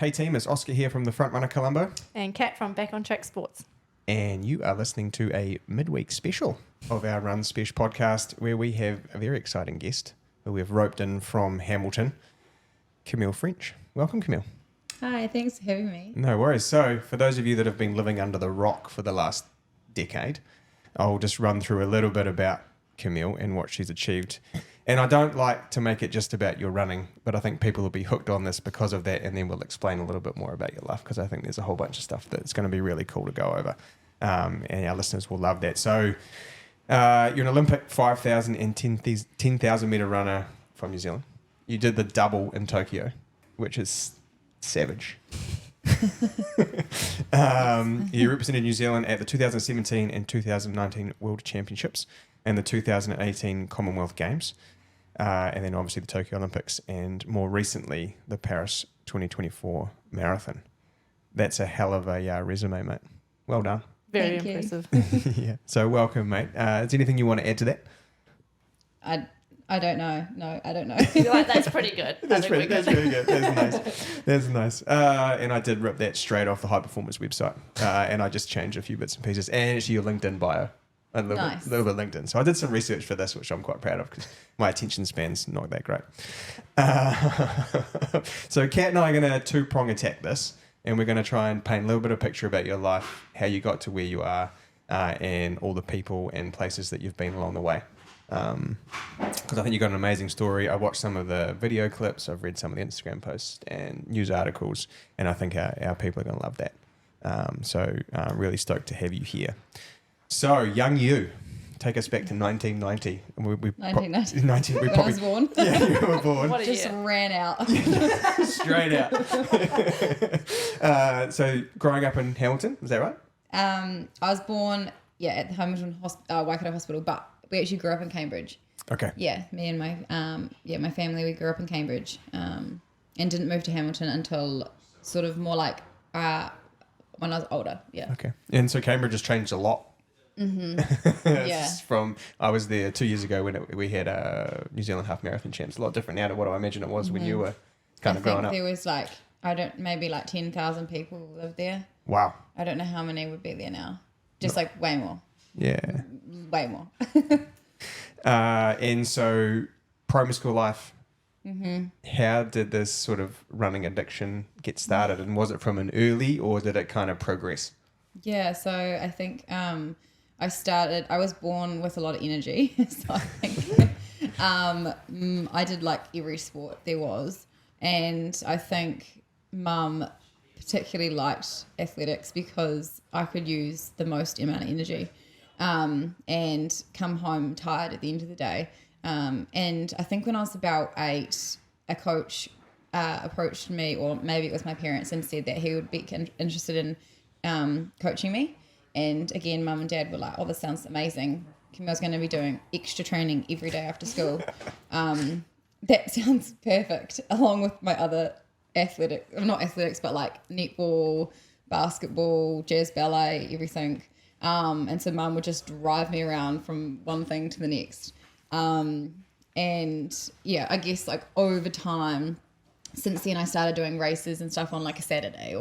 Hey team, it's Oska here from the Frontrunner Colombo. And Kat from Back on Track Sports. And you are listening to a midweek special of our Run Spesh podcast where we have a very exciting guest who we've roped in from Hamilton, Camille Fringe. Welcome, Camille. Hi, thanks for having me. No worries. So for those of you that have been living under the rock for the last decade, I'll just run through a little bit about Camille and what she's achieved. And I don't like to make it just about your running, but I think people will be hooked on this because of that, and then we'll explain a little bit more about your life because I think there's a whole bunch of stuff that's going to be really cool to go over, and our listeners will love that. So you're an Olympic 5,000 and 10,000 metre runner from New Zealand. You did the double in Tokyo, which is savage. You represented New Zealand at the 2017 and 2019 World Championships and the 2018 Commonwealth Games, and then obviously the Tokyo Olympics, and more recently the Paris 2024 Marathon. That's a hell of a resume, mate. Well done. Very Thank you. impressive. Yeah. So welcome, mate. Is there anything you want to add to that? I don't know. No, I don't know. Like, that's pretty good. That's really good. That's nice. That's nice. And I did rip that straight off the High Performance website, and I just changed a few bits and pieces, and actually your LinkedIn bio. A little bit of LinkedIn. So I did some research for this, which I'm quite proud of because my attention span's not that great. So Kat and I are going to two-prong attack this, and we're going to try and paint a little bit of a picture about your life, how you got to where you are, and all the people and places that you've been along the way. Because I think you've got an amazing story. I watched some of the video clips. I've read some of the Instagram posts and news articles, and I think our people are going to love that. So really stoked to have you here. So, young you, take us back to 1990. 1990. We When I was born. Yeah, you were born. What a Just year. ran out. Straight out. So, growing up in Hamilton, is that right? I was born, at the Hamilton Waikato Hospital, but we actually grew up in Cambridge. Okay. Yeah, me and my family, we grew up in Cambridge, and didn't move to Hamilton until sort of more like when I was older. Yeah. Okay. And so Cambridge has changed a lot. Mm-hmm. Yeah. I was there 2 years ago when we had New Zealand half marathon champs. A lot different now to what I imagine it was when you were kind of growing up. There was maybe 10,000 people lived there. Wow. I don't know how many would be there now. Just like way more. Yeah. Way more. And so primary school life, how did this sort of running addiction get started? And was it from an early or did it kind of progress? Yeah, so I think I was born with a lot of energy. So I think I did like every sport there was. And I think Mum particularly liked athletics because I could use the most amount of energy and come home tired at the end of the day. And I think when I was about 8, a coach approached me, or maybe it was my parents, and said that he would be interested in coaching me. And again, Mum and Dad were like, oh, this sounds amazing. Camille's going to be doing extra training every day after school. That sounds perfect, along with my other not athletics, but like netball, basketball, jazz ballet, everything. And so Mum would just drive me around from one thing to the next. And yeah, I guess like over time, since then I started doing races and stuff on like a Saturday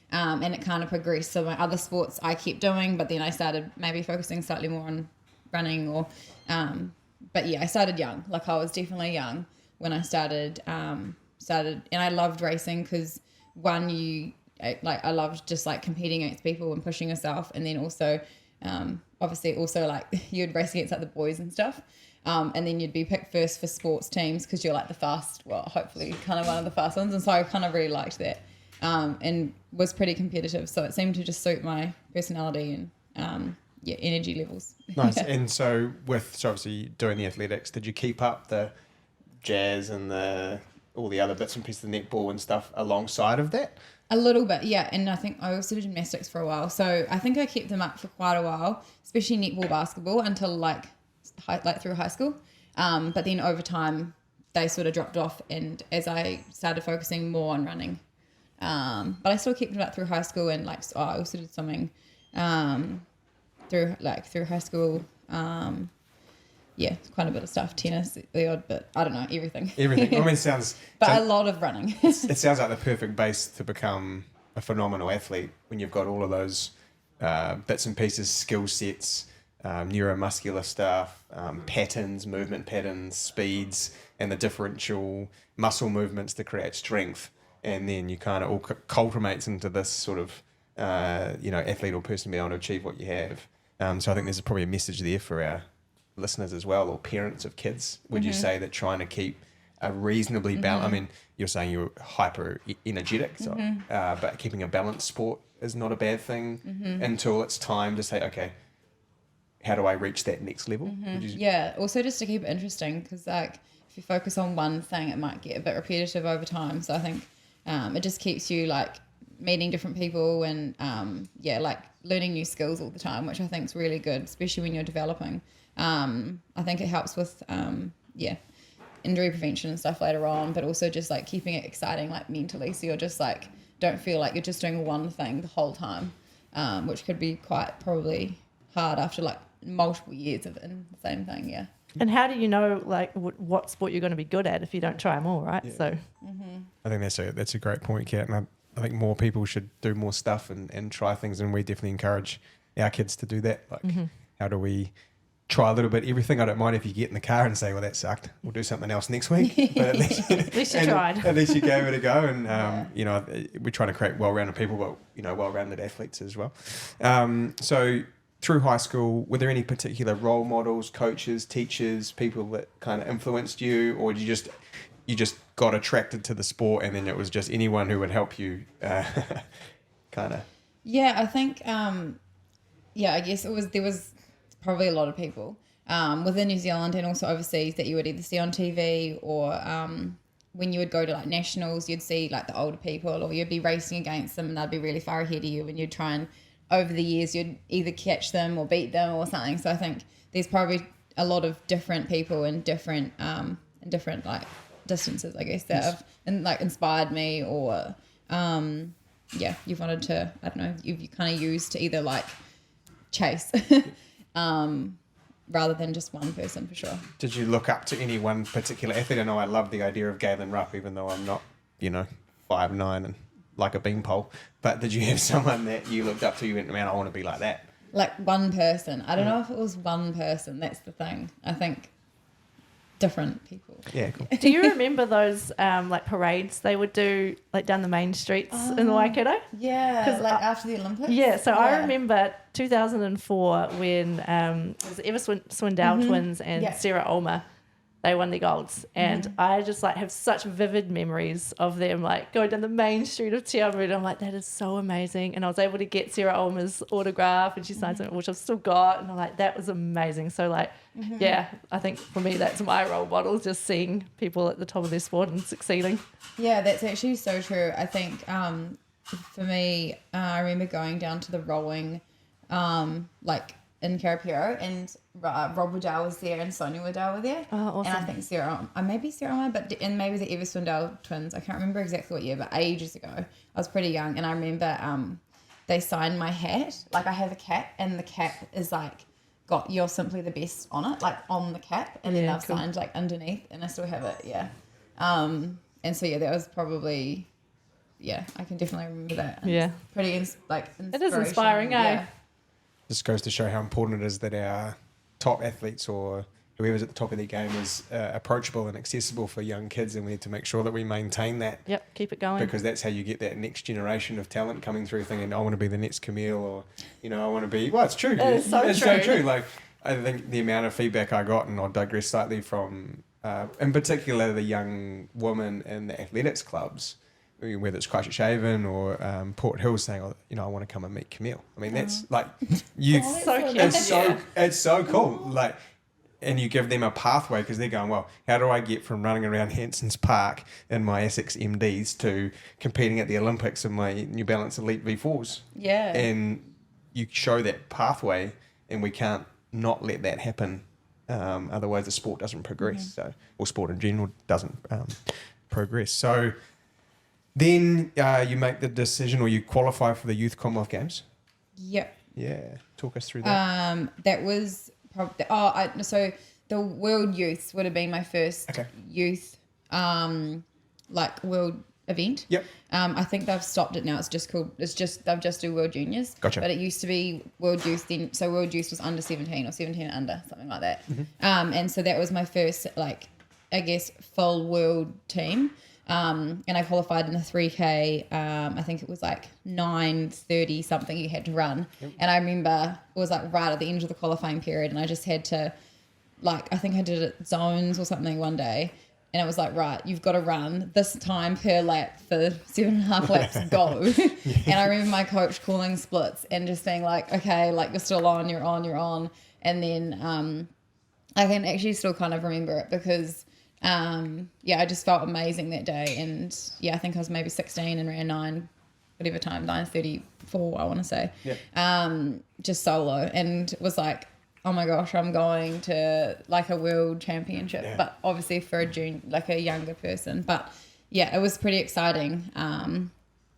and it kind of progressed. So my other sports I kept doing, but then I started maybe focusing slightly more on running but yeah, I started young. Like I was definitely young when I started, and I loved racing because I loved just like competing against people and pushing yourself. And then also, obviously also like you'd race against like the boys and stuff. And then you'd be picked first for sports teams because you're like hopefully kind of one of the fast ones. And so I kind of really liked that. And was pretty competitive, so it seemed to just suit my personality and energy levels. Nice. And so obviously doing the athletics, did you keep up the jazz and all the other bits and pieces of the netball and stuff alongside of that? A little bit, yeah. And I think I also did gymnastics for a while, so I think I kept them up for quite a while, especially netball, basketball, until like through high school. But then over time they sort of dropped off, and as I started focusing more on running. But I still kept it up through high school, and I also did swimming through high school. it's quite a bit of stuff. Tennis, the odd bit. I don't know, everything. Everything. I mean, But a lot of running. it sounds like the perfect base to become a phenomenal athlete when you've got all of those bits and pieces, skill sets, neuromuscular stuff, patterns, movement patterns, speeds, and the differential muscle movements to create strength. And then you kind of all culminates into this sort of, athlete or person being able to achieve what you have. So I think there's probably a message there for our listeners as well, or parents of kids. Would you say that trying to keep a reasonably balanced, I mean, you're saying you're hyper energetic, so, but keeping a balanced sport is not a bad thing until it's time to say, okay, how do I reach that next level? Yeah, also just to keep it interesting, because like if you focus on one thing, it might get a bit repetitive over time. So I think it just keeps you like meeting different people and like learning new skills all the time, which I think is really good, especially when you're developing. I think it helps with injury prevention and stuff later on, but also just like keeping it exciting, like mentally, so you're just like don't feel like you're just doing one thing the whole time, which could be quite probably hard after like multiple years of in the same thing. Yeah. And how do you know like what sport you're going to be good at if you don't try them all, right? So I think that's a great point, Kat, and I think more people should do more stuff and try things, and we definitely encourage our kids to do that. Like, how do we try a little bit everything? I don't mind if you get in the car and say, well, that sucked, we'll do something else next week. But at least you tried. At least you gave it a go. And, we're trying to create well-rounded people, but, well-rounded athletes as well. So through high school, were there any particular role models, coaches, teachers, people that kind of influenced you, or did you just got attracted to the sport and then it was just anyone who would help you kind of? Yeah, I think, I guess there was probably a lot of people within New Zealand and also overseas that you would either see on TV or when you would go to like nationals, you'd see like the older people, or you'd be racing against them and they'd be really far ahead of you, and you'd try and over the years you'd either catch them or beat them or something. So I think there's probably a lot of different people in different like distances, I guess, that have inspired me, or you've wanted to, I don't know, you kind of used to either like chase rather than just one person, for sure. Did you look up to any one particular athlete? I know I love the idea of Galen Rupp, even though I'm not 5'9" and like a beanpole, but did you have someone that you looked up to, you went, man, I want to be like that? Like one person. I don't know if it was one person, that's the thing. I think different people. Yeah, cool. do you remember those like parades they would do like down the main streets in Waikato? Yeah, 'Cause like after the Olympics. Yeah, so I remember 2004 when it was the Eva Swindell twins and Sarah Ulmer. They won the golds, and I just like have such vivid memories of them like going down the main street of Te Awamutu. I'm like, that is so amazing, and I was able to get Sarah Ulmer's autograph, and she signed something which I've still got, and I'm like, that was amazing. So like, I think for me that's my role model, just seeing people at the top of their sport and succeeding. Yeah, that's actually so true. I think for me, I remember going down to the rowing, like in Karapiro, and Rob Waddell was there and Sonia Waddell were there. Oh, awesome. And I think maybe Sarah, and maybe the Eva Swindell twins. I can't remember exactly what year, but ages ago. I was pretty young, and I remember they signed my hat. Like I have a cap, and the cap is like got "You're Simply the Best" on it, like on the cap, and then I've signed like underneath, and I still have it. Yeah. And so that was probably, I can definitely remember that. And it's pretty inspirational. It is inspiring, eh? This goes to show how important it is that our top athletes or whoever's at the top of their game is approachable and accessible for young kids, and we need to make sure that we maintain that. Yep, keep it going. Because that's how you get that next generation of talent coming through thinking, I want to be the next Camille, or, I want to be... Well, it's true. It's so true. Like, I think the amount of feedback I got, and I'll digress slightly from, in particular, the young women in the athletics clubs, whether it's Christchurch Haven or Port Hill, saying, I want to come and meet Camille. I mean, that's like, it's so cool. Like, and you give them a pathway because they're going, well, how do I get from running around Hanson's Park in my Essex MDs to competing at the Olympics in my New Balance Elite V4s? Yeah. And you show that pathway, and we can't not let that happen. Otherwise, the sport doesn't progress. Or sport in general doesn't progress. So then you make the decision, or you qualify for the Youth Commonwealth Games. Yep. Yeah. Talk us through that. That was probably... so the World Youths would have been my first youth, like world event. Yep. I think they've stopped it now. They've just do World Juniors. Gotcha. But it used to be World Youth then. So World Youth was under 17 or 17 and under, something like that. And so that was my first, like, I guess, full world team. And I qualified in the 3K. I think it was like 9:30 something you had to run. Yep. And I remember it was like right at the end of the qualifying period, and I just had to, like, I think I did it zones or something one day. And it was like, right, you've got to run this time per lap for 7.5 laps, go. And I remember my coach calling splits and just being like, okay, like, you're still on, you're on, you're on. And then I can actually still kind of remember it because, I just felt amazing that day. And, I think I was maybe 16 and ran 9:34, I want to say. Yep. Just solo. And it was like, oh my gosh, I'm going to like a world championship, but obviously for a younger person. But it was pretty exciting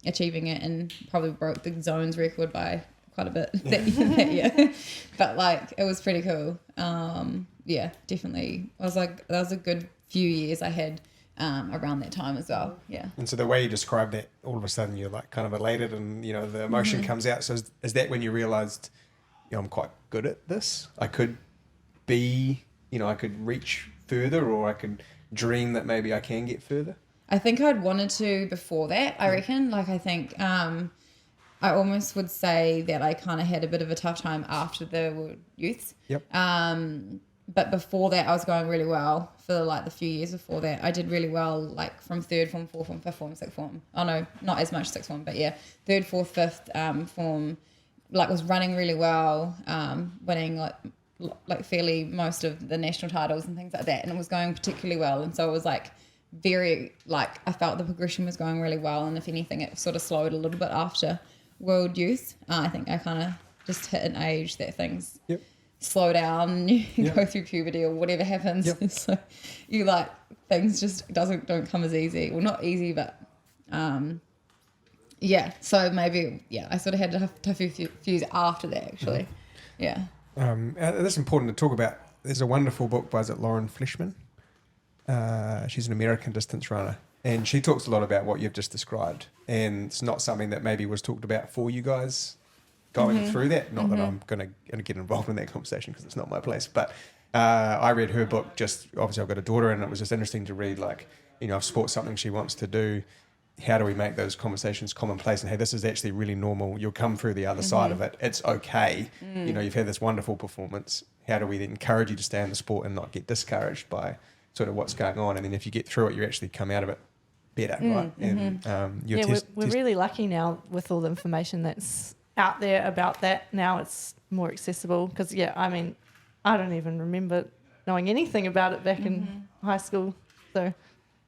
achieving it, and probably broke the zones record by quite a bit that year. But like, it was pretty cool. Definitely. I was like, that was a good few years I had around that time as well. Yeah. And so the way you described that, all of a sudden you're like kind of elated, and the emotion comes out. So is that when you realized, I'm quite good at this? I could be, I could reach further, or I could dream that maybe I can get further? I think I'd wanted to before that, I reckon. Like, I think I almost would say that I kind of had a bit of a tough time after the World Youths. Yep. But before that, I was going really well. For like the few years before that, I did really well, like from third form, fourth form, fifth form, sixth form. Oh no, not as much sixth form, but third, fourth, fifth form. Like, was running really well, winning like fairly most of the national titles and things like that, and it was going particularly well. And so it was like very, like, I felt the progression was going really well, and if anything, it sort of slowed a little bit after World Youth. I think I kind of just hit an age that things slow down, you go through puberty or whatever happens. So you like, things just don't come as easy. Well, not easy, but so maybe, I sort of had to have tough few years after that, actually. Yeah. That's important to talk about. There's a wonderful book by Lauren Fleshman. She's an American distance runner, and she talks a lot about what you've just described. And it's not something that maybe was talked about for you guys going through that. Not that I'm going to get involved in that conversation, because it's not my place. But I read her book, just obviously I've got a daughter, and it was just interesting to read, like, if sport's something she wants to do, how do we make those conversations commonplace? And hey, this is actually really normal. You'll come through the other side of it. It's okay. You've had this wonderful performance. How do we then encourage you to stay in the sport and not get discouraged by sort of what's going on? And then if you get through it, you actually come out of it better, right? And we're really lucky now with all the information that's out there about that. Now it's more accessible, because I don't even remember knowing anything about it back in high school. So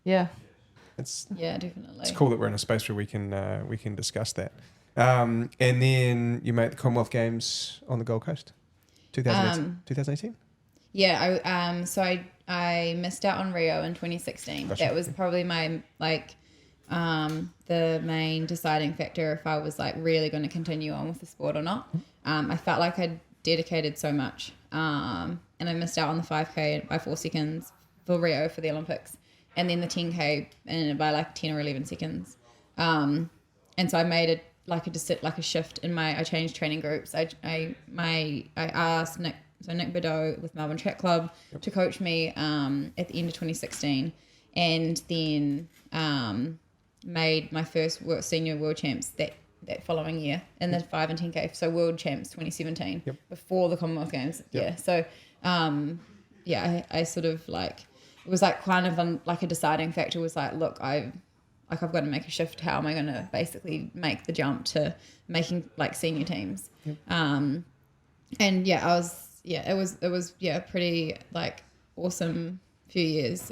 definitely. It's cool that we're in a space where we can discuss that. And then you made the Commonwealth Games on the Gold Coast, 2018. Yeah, I missed out on Rio in 2016. Gotcha. That was probably my the main deciding factor if I was like really going to continue on with the sport or not. I felt like I'd dedicated so much, and I missed out on the 5K by 4 seconds for Rio for the Olympics. And then the 10K and by like 10 or 11 seconds. And so I made a shift in I changed training groups. I asked Nick Bordeaux with Melbourne Track Club to coach me at the end of 2016, and then made my first senior world champs that following year in the 5 and 10K. So world champs 2017 before the Commonwealth Games. So I sort of like, it was like kind of like a deciding factor was like, look, I've got to make a shift. How am I going to basically make the jump to making like senior teams? And it was pretty like awesome few years.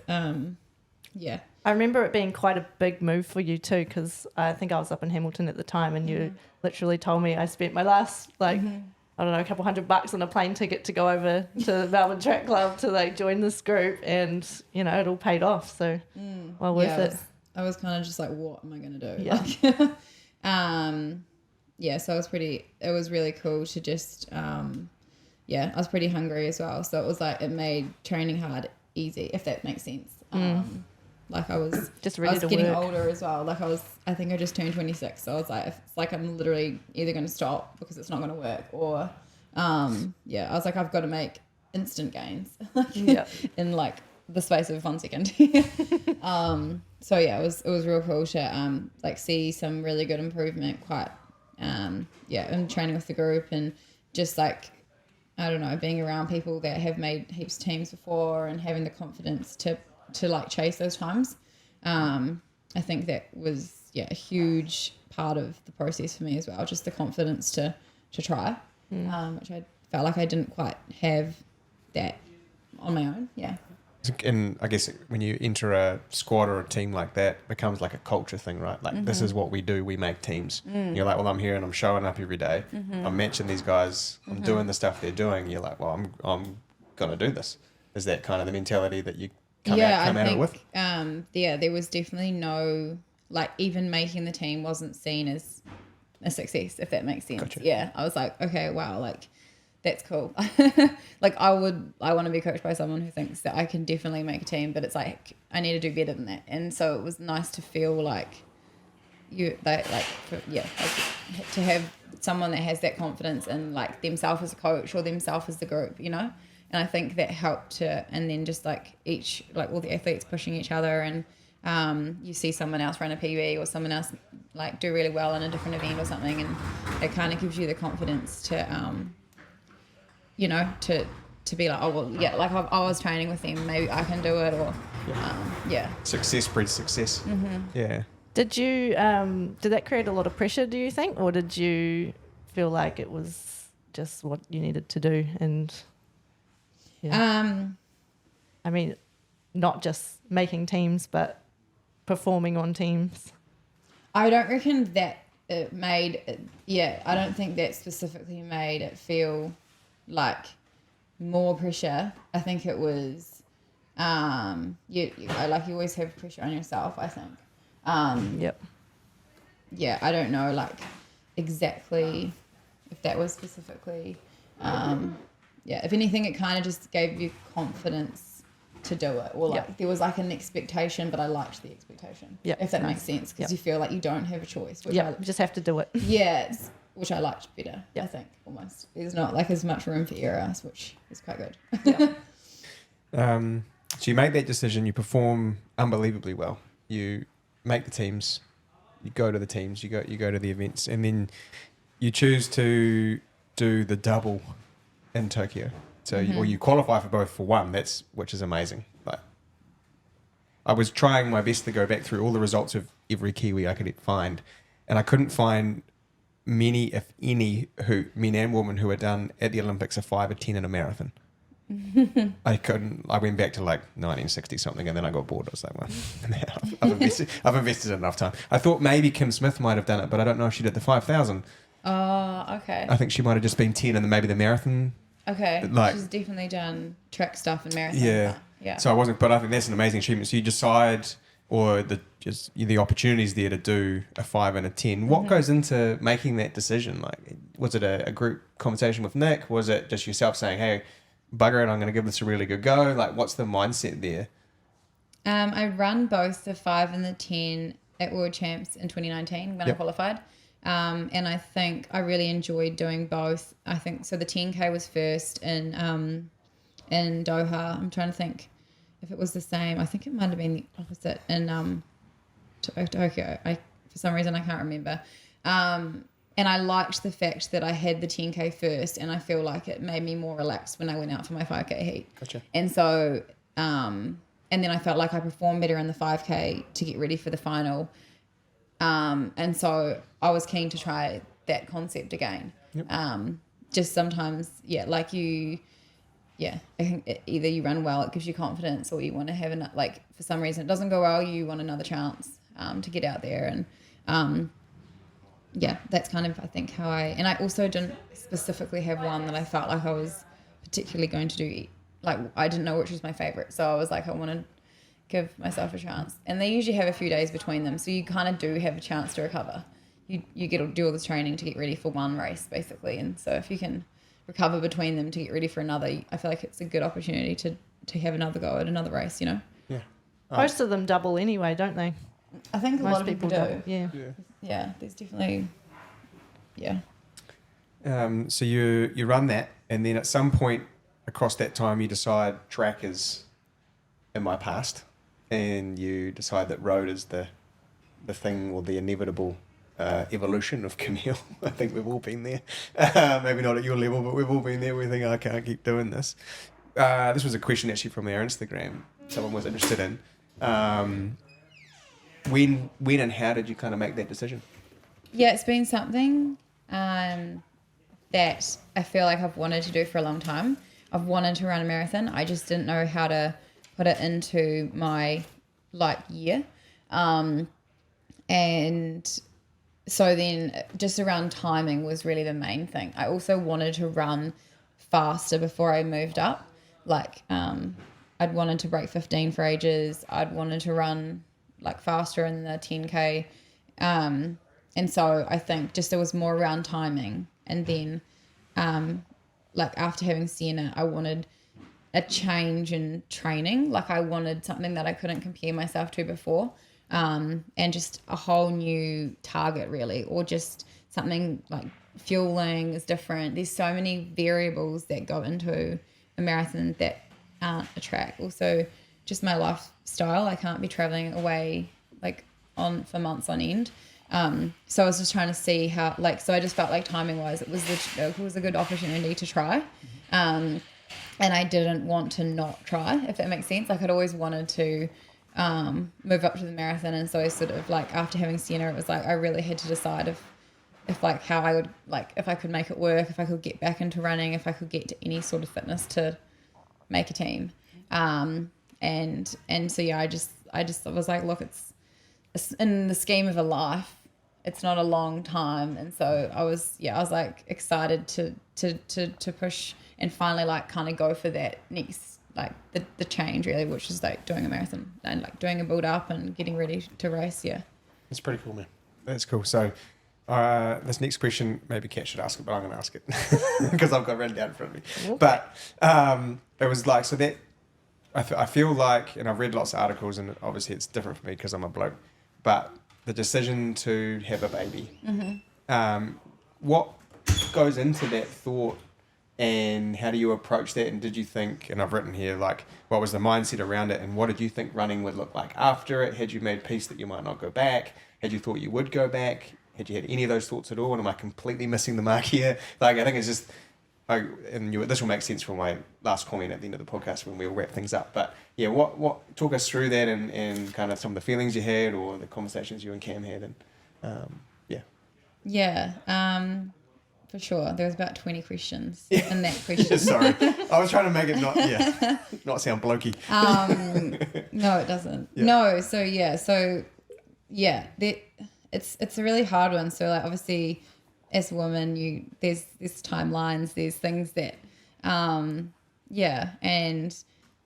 I remember it being quite a big move for you too, because I think I was up in Hamilton at the time, and you literally told me I spent my last I don't know, a couple $100 on a plane ticket to go over to the Melbourne Track Club to like join this group, and it all paid off. So well worth it. I was kind of just like, what am I going to do? Yeah. So it was really cool to just I was pretty hungry as well. So it was like, it made training hard easy, if that makes sense. Like I was just ready I was to getting work. older as well. Like I think I just turned 26. So I was like, it's like I'm literally either going to stop because it's not going to work, or I was like, I've got to make instant gains like in like the space of 1 second. So yeah, it was real cool to like see some really good improvement quite in training with the group, and just like, I don't know, being around people that have made heaps of teams before and having the confidence to like chase those times. I think that was a huge part of the process for me as well, just the confidence to try, which I felt like I didn't quite have that on my own. And I guess when you enter a squad or a team like that, it becomes like a culture thing, right? Like this is what we do. We make teams. You're like, well, I'm here and I'm showing up every day. I'm matching these guys. I'm doing the stuff they're doing. You're like, well, I'm gonna do this. Is that kind of the mentality that you come out of it with? There was definitely no, like, even making the team wasn't seen as a success, if that makes sense. Gotcha. Yeah, I was like, okay, wow, like, that's cool. Like, I want to be coached by someone who thinks that I can definitely make a team, but it's like, I need to do better than that. And so it was nice to feel like to have someone that has that confidence in like themselves as a coach or themselves as the group, you know? And I think that helped to, and then just like all the athletes pushing each other, and you see someone else run a PB or someone else like do really well in a different event or something, and it kind of gives you the confidence to, to be like, oh, well, yeah, like I was training with them, maybe I can do it, or, Success breeds success. Yeah. Did you, did that create a lot of pressure, do you think? Or did you feel like it was just what you needed to do? And, I mean, not just making teams, but performing on teams. I don't reckon that it made, I don't think that specifically made it feel like more pressure. I think it was, you always have pressure on yourself, I think. I don't know, like, exactly if that was specifically, if anything, it kind of just gave you confidence to do it, or like there was like an expectation, but I liked the expectation, if that makes sense, because you feel like you don't have a choice, which you just have to do it. Which I liked better. I think almost there's not like as much room for error, which is quite good. So you make that decision, you perform unbelievably well, you make the teams, you go to the teams, you go to the events, and then you choose to do the double in Tokyo. So you qualify for both for one, which is amazing. Like, I was trying my best to go back through all the results of every Kiwi I could find, and I couldn't find many, if any, men and women who had done at the Olympics a 5 or 10 in a marathon. I went back to like 1960 something, and then I got bored. I was like, well, I've invested enough time. I thought maybe Kim Smith might have done it, but I don't know if she did the 5,000. Oh, okay. I think she might have just been 10 and then maybe the marathon. Okay. Like, she's definitely done track stuff and marathon. Yeah. So I wasn't, but I think that's an amazing achievement. So you decide, or the opportunities there to do a 5 and a 10. What goes into making that decision? Like, was it a group conversation with Nick? Was it just yourself saying, hey, bugger it, I'm going to give this a really good go? Like, what's the mindset there? I run both the 5 and the 10 at World Champs in 2019 when I qualified. And I think I really enjoyed doing both. I think so. The 10K was first in Doha. I'm trying to think if it was the same. I think it might have been the opposite in Tokyo. For some reason I can't remember. And I liked the fact that I had the 10K first, and I feel like it made me more relaxed when I went out for my 5K heat. Gotcha. And so, and then I felt like I performed better in the 5K to get ready for the final. And so I was keen to try that concept again. Just sometimes, I think either you run well, it gives you confidence, or you want to have like, for some reason it doesn't go well, you want another chance to get out there. And that's kind of, I think, how and I also didn't specifically have one that I felt like I was particularly going to do. Like, I didn't know which was my favorite, so I was like, I want to give myself a chance. And they usually have a few days between them, so you kind of do have a chance to recover. You get to do all this training to get ready for one race, basically. And so if you can recover between them to get ready for another, I feel like it's a good opportunity to have another go at another race, you know? Yeah. Most of them double anyway, don't they? I think a lot of people do. double. Yeah. Yeah, there's definitely, yeah. So you run that, and then at some point across that time, you decide track is in my past, and you decide that road is the thing or the inevitable evolution of Camille. I think we've all been there. Maybe not at your level, but we've all been there. We think, I can't keep doing this. This was a question actually from our Instagram. Someone was interested in. When and how did you kind of make that decision? Yeah, it's been something that I feel like I've wanted to do for a long time. I've wanted to run a marathon. I just didn't know how to put it into my year. And so then just around timing was really the main thing. I also wanted to run faster before I moved up. I'd wanted to break 15 for ages. I'd wanted to run faster in the 10K. And so I think just there was more around timing. And then after having Sienna, I wanted a change in training. I wanted something that I couldn't compare myself to before. And just a whole new target really, or just something like fueling is different. There's so many variables that go into a marathon that aren't a track. Also just my lifestyle. I can't be traveling away for months on end. So I was just trying to see how, so I just felt like timing wise, it was a good opportunity to try. And I didn't want to not try, if that makes sense. I'd always wanted to move up to the marathon. And so I sort of after having Sienna, it was I really had to decide if how I would, if I could make it work, if I could get back into running, if I could get to any sort of fitness to make a team. And so, yeah, I just was look, it's in the scheme of a life, it's not a long time. And so I was excited to push and finally kind of go for that next, the change really, which is doing a marathon and doing a build up and getting ready to race. Yeah. That's pretty cool, man. That's cool. So this next question, maybe Kat should ask it, but I'm going to ask it because I've got it written down in front of me. But it was so that I feel like, and I've read lots of articles, and obviously it's different for me because I'm a bloke, but the decision to have a baby, what goes into that thought, and how do you approach that? And did you think, and I've written here, what was the mindset around it, and what did you think running would look like after it? Had you made peace that you might not go back? Had you thought you would go back? Had you had any of those thoughts at all? And am I completely missing the mark here? I think it's just, this will make sense from my last comment at the end of the podcast when we'll wrap things up. But yeah, what talk us through that and kind of some of the feelings you had or the conversations you and Cam had, and yeah. Yeah, for sure. There was about 20 questions in that question. Sorry, I was trying to make it not sound blokey. No, it doesn't. Yeah. No, so it's a really hard one. So obviously, as a woman, there's timelines, there's things that, and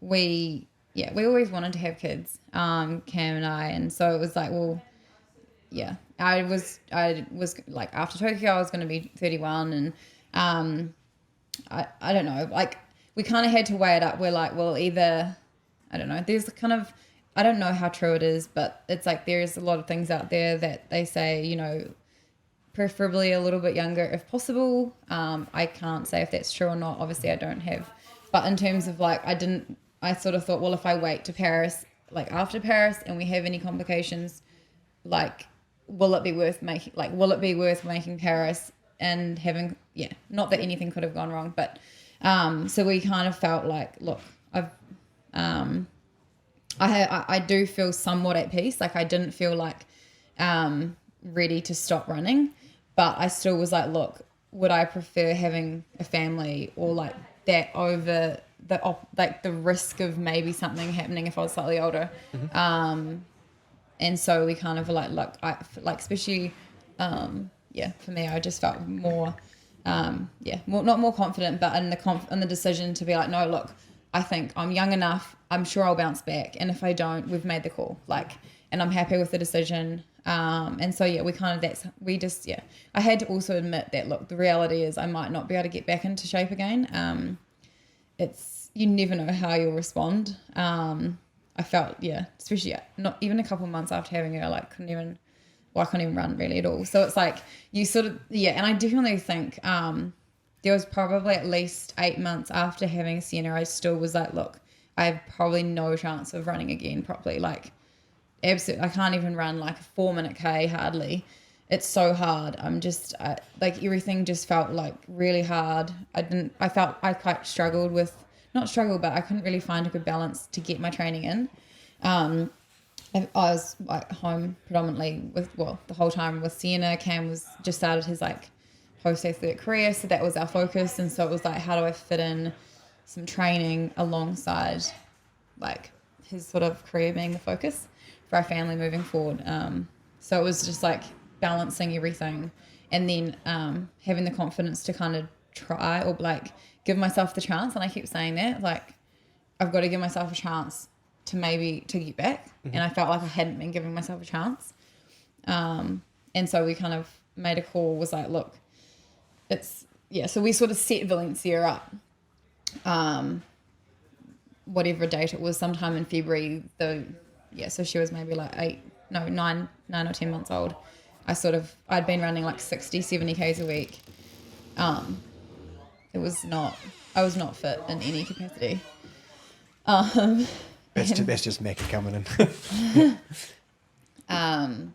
we always wanted to have kids, Cam and I, and so it was I was after Tokyo, I was going to be 31, and I don't know, we kind of had to weigh it up. We're either, I don't know, there's I don't know how true it is, but it's there's a lot of things out there that they say, preferably a little bit younger if possible. I can't say if that's true or not. Obviously I don't have, but in terms of I sort of thought, well, if I wait to Paris, after Paris, and we have any complications, will it be worth making Paris and having, not that anything could have gone wrong, but so we kind of felt look, I do feel somewhat at peace. I didn't feel ready to stop running, but I still was look, would I prefer having a family or that over the risk of maybe something happening if I was slightly older? Mm-hmm. And so we kind of were look, I especially, for me, I just felt more, not more confident, but in the decision to be no, look, I think I'm young enough. I'm sure I'll bounce back. And if I don't, we've made the call. And I'm happy with the decision. And so, I had to also admit that, look, the reality is I might not be able to get back into shape again. You never know how you'll respond. I felt, especially not even a couple of months after having her, I couldn't even run really at all. So it's like you sort of, and I definitely think there was probably at least 8 months after having Sienna, I still was like, look, I have probably no chance of running again properly. Absolutely, I can't even run a 4-minute K hardly. It's so hard. Everything just felt really hard. I felt I quite struggled with, not struggle, but I couldn't really find a good balance to get my training in. I was home predominantly the whole time with Sienna. Cam was just started his post-athletic career, so that was our focus. And so it was how do I fit in some training alongside his sort of career being the focus for our family moving forward. So it was just balancing everything, and then having the confidence to kind of try or give myself the chance. And I keep saying that I've got to give myself a chance to get back. Mm-hmm. And I felt like I hadn't been giving myself a chance. And so we kind of made a call, was look, so we sort of set Valencia up, whatever date it was, sometime in February. So she was maybe 9 or 10 months old. I'd been running 60, 70 Ks a week. I was not fit in any capacity. That's just Mackie coming in. And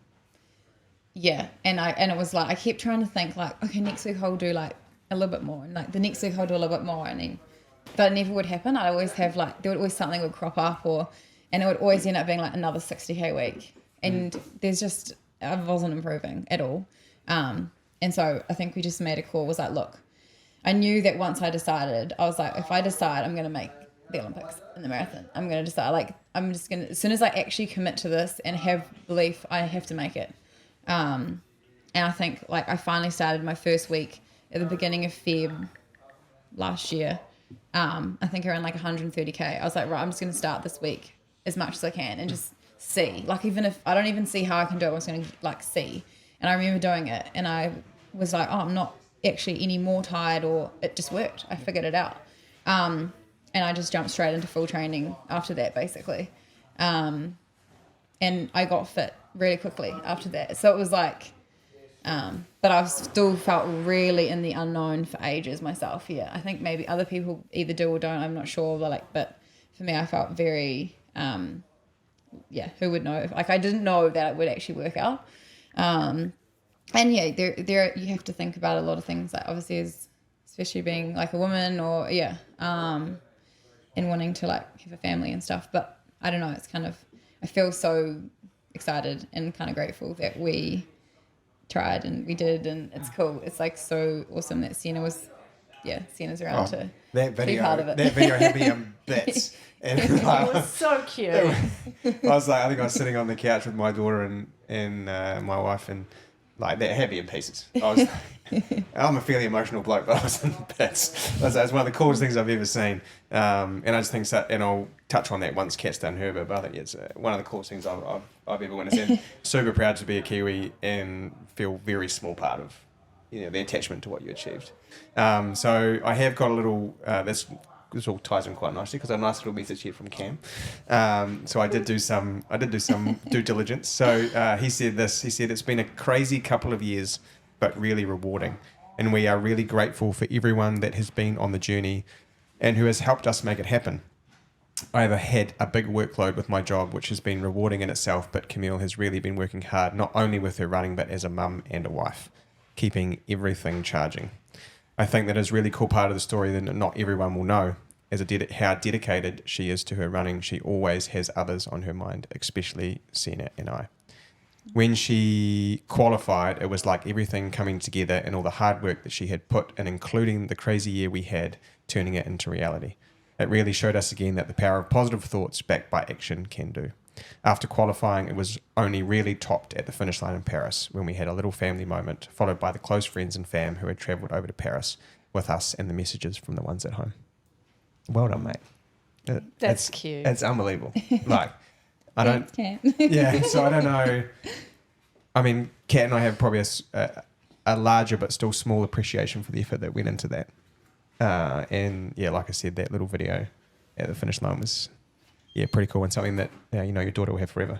it was I kept trying to think okay, next week I'll do a little bit more, and the next week I'll do a little bit more, and then, but it never would happen. I'd always have there would always something would crop up, and it would always end up being another 60K week, and I wasn't improving at all. And so I think we just made a call, was look, I knew that once I decided, I was if I decide I'm going to make the Olympics in the marathon, I'm going to decide, I'm just going to, as soon as I actually commit to this and have belief, I have to make it. And I think I finally started my first week at the beginning of Feb last year. I think around 130K. I was right, I'm just going to start this week as much as I can and just see. Even if I don't even see how I can do it, I'm just going to see. And I remember doing it, and I was I'm not actually any more tired, or it just worked. I figured it out. And I just jumped straight into full training after that, basically. And I got fit really quickly after that. So it was but I've still felt really in the unknown for ages myself. Yeah, I think maybe other people either do or don't. I'm not sure. But for me, I felt very, who would know? I didn't know that it would actually work out. And there you have to think about a lot of things. Obviously, especially being a woman, or and wanting to have a family and stuff. But I don't know. It's kind of, I feel so excited and kind of grateful that we tried and we did, and it's cool. It's so awesome that Sienna's around to be part of it. That video had me bits. And it was so cute. I was I think I was sitting on the couch with my daughter and my wife, and they're heavy in pieces. I'm a fairly emotional bloke, but I was in bits. It's one of the coolest things I've ever seen. And I just think so, and I'll touch on that once Kat's done her bit, but I think it's one of the coolest things I've ever witnessed. And super proud to be a Kiwi and feel very small part of the attachment to what you achieved. So I have got a little, this all ties in quite nicely because I have a nice little message here from Cam. So I did do some due diligence. So he said this. He said it's been a crazy couple of years, but really rewarding, and we are really grateful for everyone that has been on the journey and who has helped us make it happen. I have had a big workload with my job, which has been rewarding in itself, but Camille has really been working hard, not only with her running, but as a mum and a wife, keeping everything charging. I think that is a really cool part of the story that not everyone will know, how dedicated she is to her running. She always has others on her mind, especially Sienna and I. When she qualified, it was like everything coming together and all the hard work that she had put in, including the crazy year we had, turning it into reality. It really showed us again that the power of positive thoughts backed by action can do. After qualifying, it was only really topped at the finish line in Paris when we had a little family moment, followed by the close friends and fam who had travelled over to Paris with us and the messages from the ones at home. Well done, mate. That's cute. It's unbelievable. I don't. Can't. Yeah, so I don't know. I mean, Kat and I have probably a larger but still small appreciation for the effort that went into that. And yeah, like I said, that little video at the finish line was pretty cool, and something that your daughter will have forever.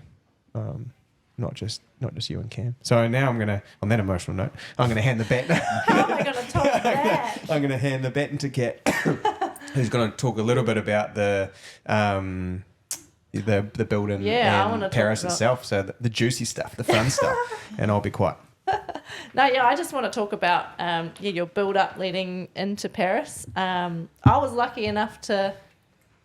Not just you and Cam. So now on that emotional note, I'm gonna hand the baton. How am I gonna top that? I'm gonna hand the baton to Kat, who's gonna talk a little bit about the build in Paris itself. So the juicy stuff, the fun stuff, and I'll be quiet. No, I just want to talk about your build up leading into Paris. I was lucky enough to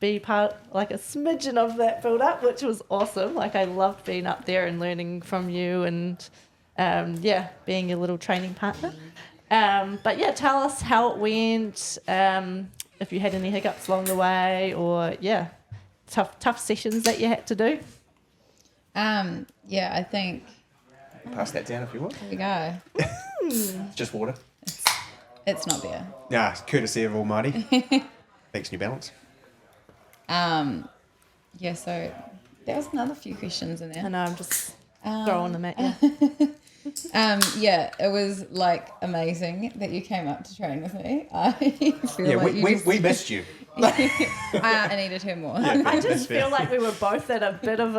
be part, like a smidgen of that build up, which was awesome. Like I loved being up there and learning from you and being your little training partner. But yeah, tell us how it went, if you had any hiccups along the way, or tough sessions that you had to do. I think Pass that down if you want. here we go. It's just water. It's not there. Yeah, courtesy of Almighty. Thanks, New Balance. So there was another few questions in there. I know, I'm just throwing them at you. It was like amazing that you came up to train with me. I feel like we missed you. I needed her more. I just feel like we were both in a bit of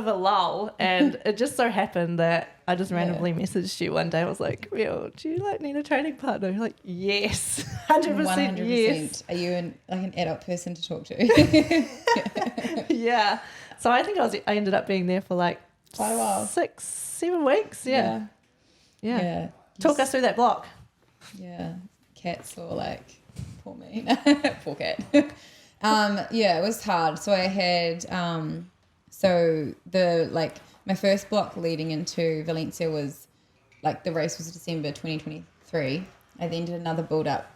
a lull, and it just so happened that I just randomly messaged you one day. I was like, "Well, do you need a training partner?" You're like, "Yes, 100% yes." Are you an adult person to talk to? Yeah. So I think I ended up being there for like quite a while, 6-7 weeks. Yeah. Talk us through that block. Yeah, Kat's all like, poor me, poor Kat. It was hard. So I had my first block leading into Valencia was like, the race was December 2023. I then did another build up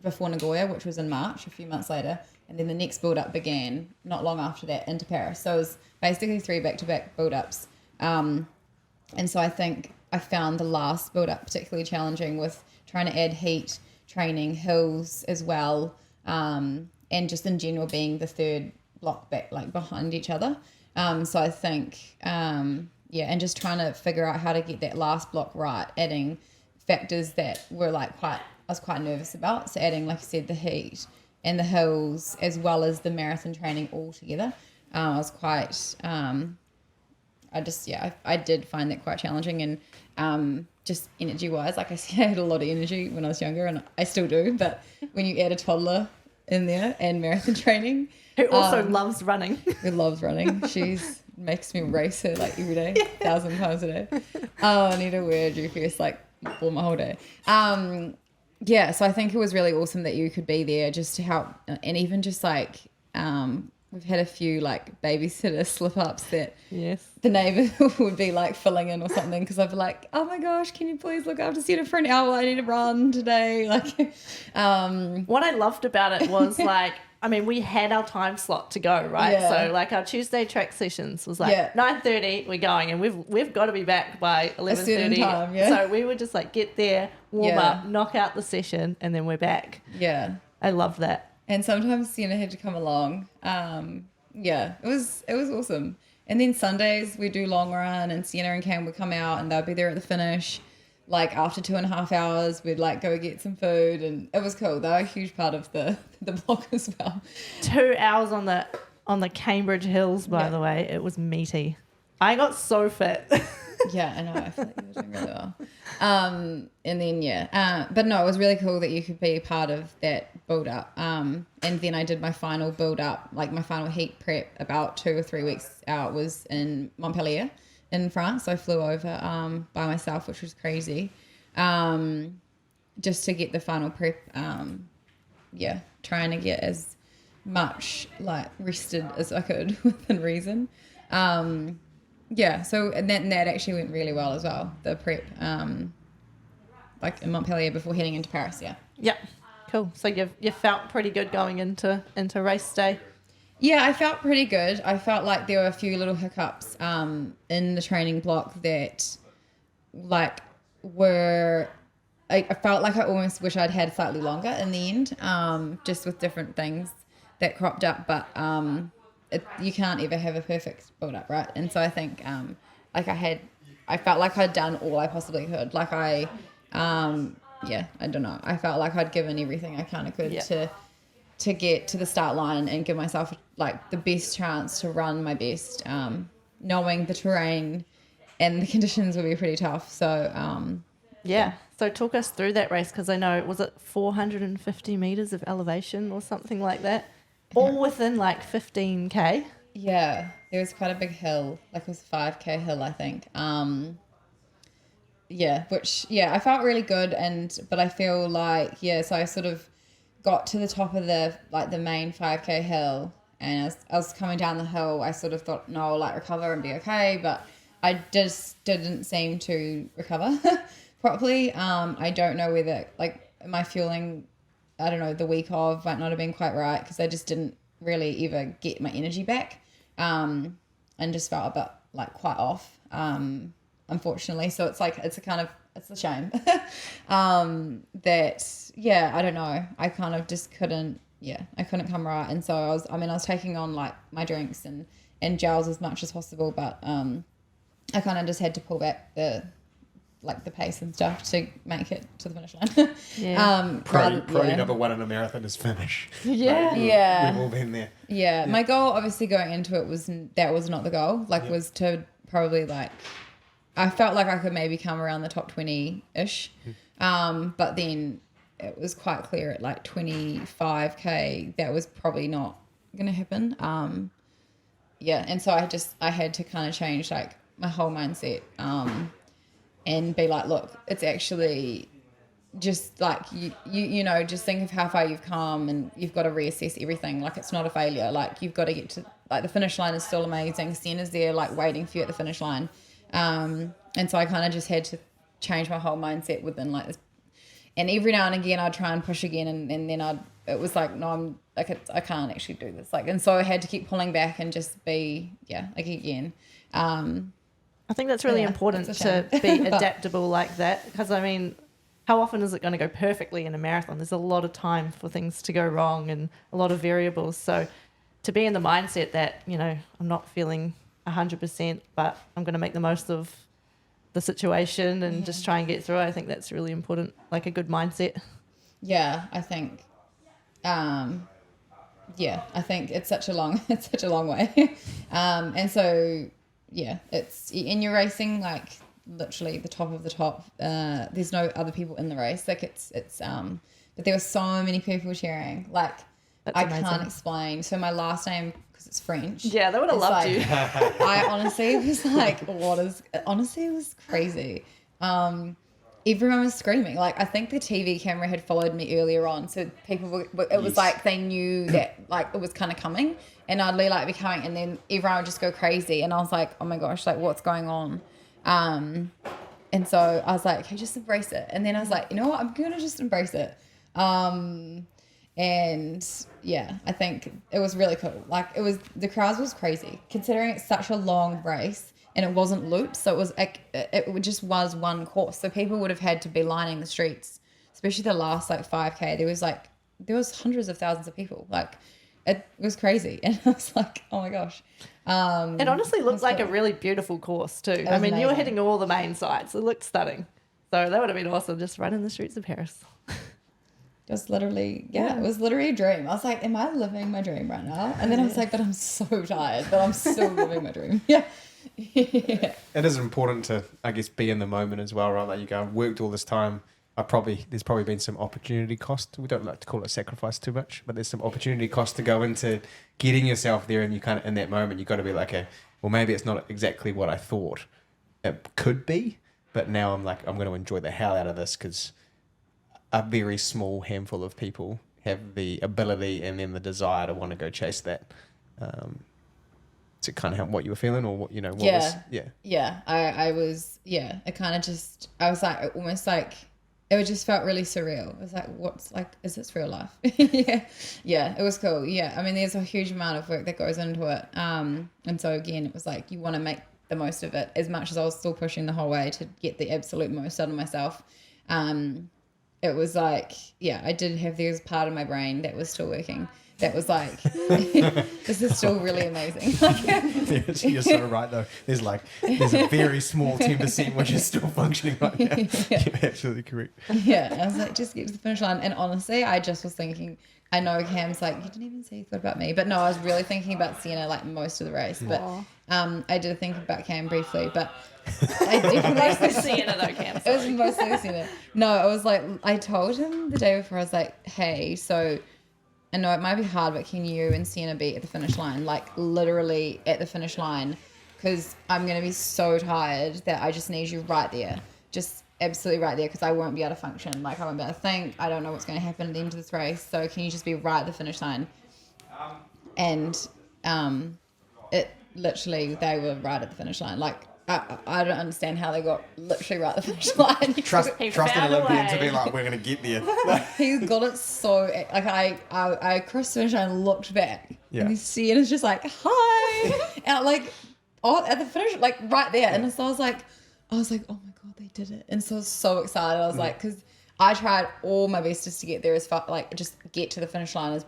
before Nagoya, which was in March, a few months later, and then the next build up began not long after that into Paris. So it was basically 3 back-to-back build ups. And so I think I found the last build up particularly challenging, with trying to add heat training, hills as well, and just in general being the third block back, like behind each other. So I think, and just trying to figure out how to get that last block right, adding factors that were I was quite nervous about. So adding, like I said, the heat and the hills, as well as the marathon training all together. I was quite, I did find that quite challenging, and just energy wise, like I said, I had a lot of energy when I was younger, and I still do, but when you add a toddler in there and marathon training, who also loves running. Who loves running. She's makes me race her like every day, 1,000 times a day. I need to wear a GPS for my whole day. So I think it was really awesome that you could be there just to help, and even just we've had a few babysitter slip ups that the neighbour would be filling in or something, because I'd be like, oh my gosh, can you please look after Sita for an hour? I need to run today. What I loved about it was we had our time slot to go, right? Yeah. So our Tuesday track sessions was 9:30, we're going, and we've got to be back by 11:30. Time, yeah. So we would just get there, warm up, knock out the session, and then we're back. Yeah. I love that. And sometimes Sienna had to come along. It was awesome. And then Sundays we do long run, and Sienna and Cam would come out, and they'll be there at the finish. After 2.5 hours, we'd go get some food, and it was cool. They were a huge part of the block as well. 2 hours on the Cambridge Hills, by the way. It was meaty. I got so fit. Yeah, I know. I feel like you were doing really well. But no, it was really cool that you could be part of that build up. And then I did my final build up, my final heat prep about 2 or 3 weeks out was in Montpellier in France. So I flew over by myself, which was crazy. Just to get the final prep. Trying to get as much rested as I could within reason. So that actually went really well as well, the prep, in Montpellier before heading into Paris, Yeah, cool. So you felt pretty good going into race day? Yeah, I felt pretty good. I felt like there were a few little hiccups in the training block that I felt like I almost wish I'd had slightly longer in the end, just with different things that cropped up, but you can't ever have a perfect build up, right? And so I think I had I felt like I'd done all I possibly could. Like I don't know. I felt like I'd given everything I kind of could to get to the start line and give myself like the best chance to run my best, knowing the terrain and the conditions would be pretty tough. So, So talk us through that race, because I know, was it 450 meters of elevation or something like that? All within like 15K? Yeah, there was quite a big hill, like it was a 5K hill, I think. I felt really good, but I feel like, so I sort of got to the top of the main 5K hill, and as I was coming down the hill, I sort of thought, no, I'll like recover and be okay, but I just didn't seem to recover properly. I don't know whether, like, my fueling, I don't know, the week of might not have been quite right, because I just didn't really ever get my energy back, and just felt a bit like quite off, unfortunately. So it's like, it's a shame that, I don't know, I kind of just couldn't come right. And so I was taking on like my drinks and gels as much as possible, but I kind of just had to pull back the pace and stuff to make it to the finish line. Priority number one in a marathon is finish. Yeah. We've all been there. Yeah. My goal, obviously, going into it was not the goal. Was to probably I felt like I could maybe come around the top 20-ish. But then it was quite clear at like 25K that was probably not going to happen. And so I had to kind of change like my whole mindset, and be like, look, it's actually just like you know, just think of how far you've come, and you've got to reassess everything. Like, it's not a failure. Like, you've got to get to, like, the finish line is still amazing. Sienna's there like waiting for you at the finish line. And so I kind of just had to change my whole mindset within like this. And every now and again I'd try and push again, and then it was like, no, I'm like, I can't actually do this. Like, and so I had to keep pulling back and just be, like, again. I think that's really important to be adaptable like that, because I mean, how often is it going to go perfectly in a marathon? There's a lot of time for things to go wrong and a lot of variables. So to be in the mindset that, you know, I'm not feeling 100%, but I'm going to make the most of the situation and just try and get through it. I think that's really important, like a good mindset. Yeah, I think, I think it's such a long way. And so, it's, and you're racing like literally the top of the top. There's no other people in the race. Like, it's but there were so many people cheering. Like, that's amazing. Can't explain. So my last name, because it's French. Yeah, they would have loved you. I honestly was like, it was crazy. Everyone was screaming. Like, I think the TV camera had followed me earlier on. So people it was like, they knew that like it was kind of coming, and I'd like be coming, and then everyone would just go crazy. And I was like, oh my gosh, like, what's going on? And so I was like, okay, just embrace it. And then I was like, you know what? I'm going to just embrace it. And I think it was really cool. Like, the crowd was crazy, considering it's such a long race and it wasn't looped. So it was like, it just was one course. So people would have had to be lining the streets, especially the last like 5K. There was hundreds of thousands of people. Like, it was crazy. And I was like, oh my gosh. It honestly looked like a really beautiful course too. I mean, amazing. You were hitting all the main sites. It looked stunning. So that would have been awesome, just running the streets of Paris. Just literally, it was literally a dream. I was like, am I living my dream right now? And then I was like, but I'm so tired, but I'm still living my dream. Yeah. It is important to, I guess, be in the moment as well, right? Like, you go, I've worked all this time. There's probably been some opportunity cost. We don't like to call it sacrifice too much, but there's some opportunity cost to go into getting yourself there, and you kind of, in that moment, you got to be like, okay, well, maybe it's not exactly what I thought it could be, but now I'm like, I'm going to enjoy the hell out of this, because a very small handful of people have the ability and then the desire to want to go chase that. To kind of help what you were feeling, or what, you know, what was, I was, it kind of just, I was like, almost like, it just felt really surreal. It was like, is this real life? It was cool. Yeah. I mean, there's a huge amount of work that goes into it. And so again, it was like, you want to make the most of it, as much as I was still pushing the whole way to get the absolute most out of myself. It was like, I did have, there was part of my brain that was still working. that was like, this is still really amazing. Yeah, you're so right though. There's a very small 10% which is still functioning right now. Yeah. You're absolutely correct. Yeah, I was like, just get to the finish line. And honestly, I just was thinking, I know Cam's like, you didn't even say you thought about me. But no, I was really thinking about Sienna like most of the race. But I did think about Cam briefly, but I Mostly definitely Sienna though, Cam. it was Sorry. mostly Sienna. No, I was like, I told him the day before, I was like, hey, so I know it might be hard, but can you and Sienna be at the finish line? Like literally at the finish line, because I'm going to be so tired that I just need you right there. Just absolutely right there, because I won't be able to function. Like I won't be able to think. I don't know what's going to happen at the end of this race. So can you just be right at the finish line? And it literally, they were right at the finish line. Like I don't understand how they got literally right at the finish line. Trust an found a Olympian to way. be like, we're going to get there. He got it so like I crossed the finish line and looked back, Yeah. and you see it, it's just like hi, and like at the finish, like right there, and so I was like, oh my god, they did it, and so I was so excited. I was like, because I tried all my best just to get there as far, like just get to the finish line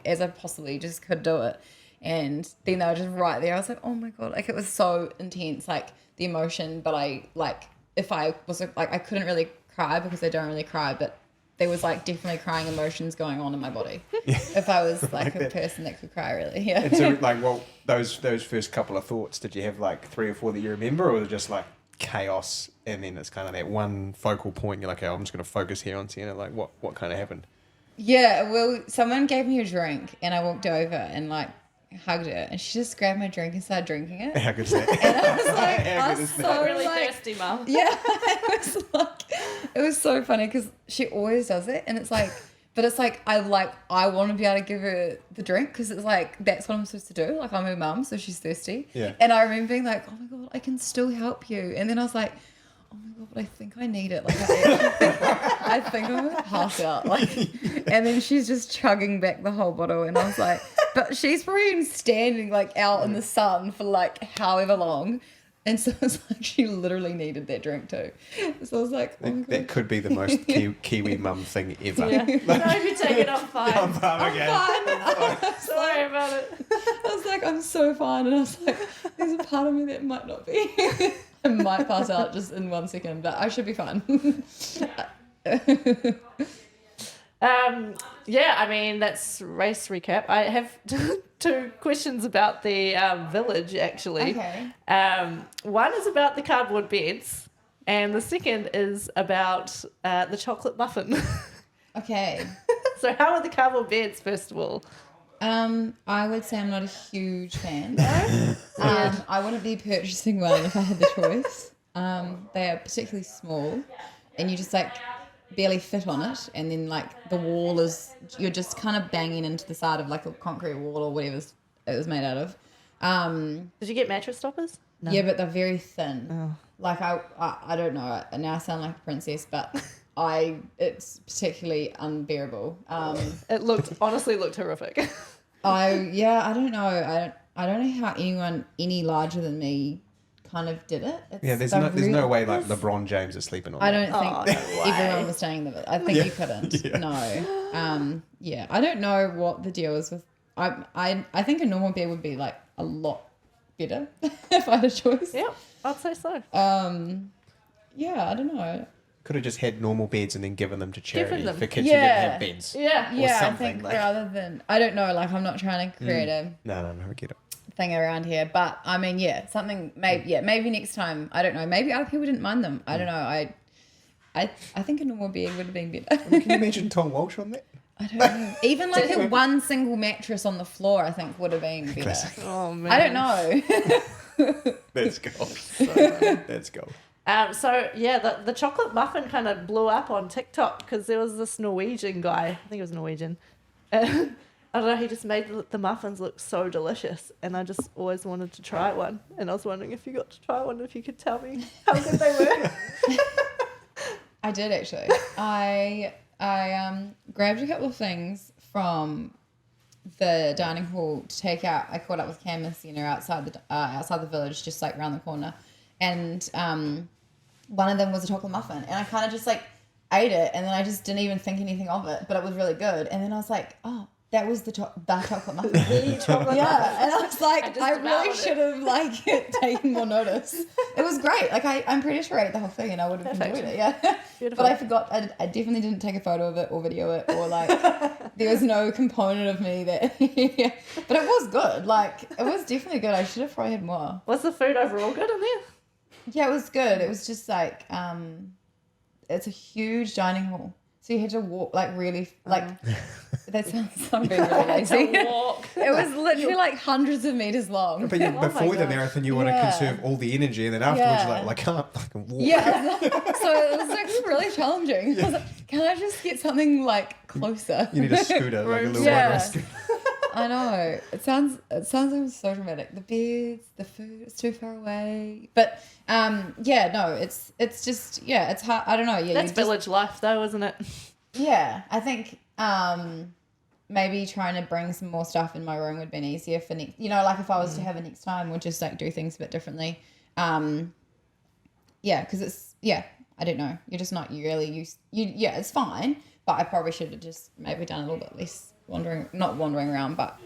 as I possibly just could do it. And then they were just right there. I was like, oh my god, like it was so intense, like the emotion. But I like, if I was like, I couldn't really cry because I don't really cry, but there was like definitely crying emotions going on in my body. If I was like a person that could cry, really, yeah. And so, like, well, those first couple of thoughts, did you have like 3 or 4 that you remember, or was it just like chaos, and then it's kind of that one focal point? You're like, oh, I'm just going to focus here on Sienna. Like, what kind of happened? Yeah, well, someone gave me a drink, and I walked over and like hugged her, and she just grabbed my drink and started drinking it. How good is that? And I was like, How I good was is so that? Really like, thirsty, Mum. yeah, it was so funny because she always does it, and it's like, but it's like I want to be able to give her the drink because it's like that's what I'm supposed to do. Like I'm her mum, so she's thirsty. Yeah. And I remember being like, oh my god, I can still help you. And then I was like, oh my god, but I think I need it. Like I think I'm gonna pass out. Like, and then she's just chugging back the whole bottle, and I was like, but she's probably been standing like out in the sun for like however long. And so it's like she literally needed that drink too. So I was like, oh my god. That could be the most Kiwi mum thing ever. Yeah. No, if you take it, I'm fine. I'm fine, okay. Fine. Sorry about it. I was like, I'm so fine. And I was like, there's a part of me that might not be. I might pass out just in 1 second, but I should be fine. Yeah, I mean, that's race recap. I have 2 questions about the village, actually. Okay. One is about the cardboard beds, and the second is about the chocolate muffin. Okay. So how are the cardboard beds, first of all? I would say I'm not a huge fan. I wouldn't be purchasing one if I had the choice. They are particularly small, and you just like barely fit on it, and then like the wall is, you're just kind of banging into the side of like a concrete wall or whatever it was made out of. Did you get mattress stoppers? No. Yeah, but they're very thin. Oh. Like I don't know. Now I sound like a princess, but it's particularly unbearable. It honestly looked horrific. I don't know. I don't know how anyone any larger than me kind of did it. Yeah, there's no way like LeBron James is sleeping on I that. don't think no way. everyone was staying there. I think you couldn't. Yeah. No. Yeah. I don't know what the deal is with. I think a normal bed would be like a lot better if I had a choice. Yeah, I'd say so. Yeah, I don't know. Could have just had normal beds and then given them to charity them. for kids who Yeah. didn't have beds. Yeah. Yeah, I something, think like- rather than I don't know. Like I'm not trying to create a No, I get it. thing around here, but I mean, yeah, something maybe next time. I don't know. Maybe other people didn't mind them. I don't know. I think a normal bed would have been better. Can you imagine Tom Walsh on that? I don't know. Even like a one single mattress on the floor, I think would have been better. Classic. Oh man. I don't know. That's gold. That's gold. So yeah, the chocolate muffin kind of blew up on TikTok because there was this Norwegian guy. I think it was Norwegian. I don't know. He just made the muffins look so delicious, and I just always wanted to try one. And I was wondering if you got to try one, if you could tell me how good they were. I did actually. I grabbed a couple of things from the dining hall to take out. I caught up with Cam and Sienna outside the village, just like around the corner, and one of them was a chocolate muffin, and I kind of just like ate it, and then I just didn't even think anything of it, but it was really good. And then I was like, oh, that was the chocolate muffin. Yeah, and I was like, I really should have like taken more notice. It was great. Like I'm pretty sure I ate the whole thing and I would have enjoyed it. Yeah, Beautiful. but I forgot. I definitely didn't take a photo of it or video it or like there was no component of me that. Yeah. But it was good. Like it was definitely good. I should have probably had more. Was the food overall good in there? Yeah, it was good. It was just like it's a huge dining hall. So you had to walk like really like that sounds really lazy. It was literally like hundreds of meters long. But before the marathon, you want to conserve all the energy, and then afterwards, you're like, I can't fucking walk. Yeah, so it was like really challenging. I was like, can I just get something like closer? You need a scooter, like a little Yeah. scooter. I know. It sounds like so dramatic. The beds, the food, it's too far away. But it's just it's hard. I don't know. Yeah, that's village life though, isn't it? Yeah, I think maybe trying to bring some more stuff in my room would have been easier for next. You know, like if I was to have it next time, we'll just like do things a bit differently. Because it's I don't know. You're just not really used. It's fine, but I probably should have just maybe done a little bit less not wandering around, but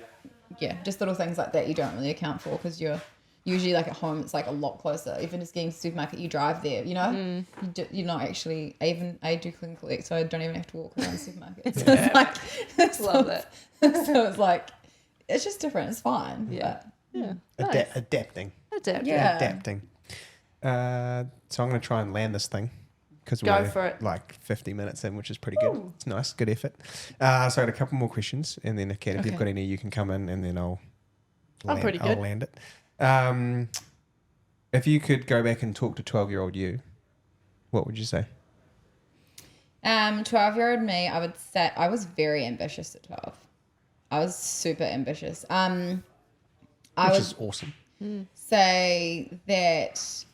just little things like that you don't really account for because you're usually like at home. It's like a lot closer. Even just getting to the supermarket, you drive there. You know, you're not actually even. I do click and collect, so I don't even have to walk around the supermarket. So it's like love that. So it's like it's just different. It's fine. Yeah. But, Nice. Adapting. Yeah. Adapting. So I'm going to try and land this thing because Go we're for it. like 50 minutes in, which is pretty good. It's nice, good effort. So I got a couple more questions, and then Kat, if you've got any, you can come in, and then I'll pretty good. land it. If you could go back and talk to 12-year-old you, what would you say? 12-year-old me, I would say I was very ambitious at 12. I was super ambitious. I Which would is awesome. say that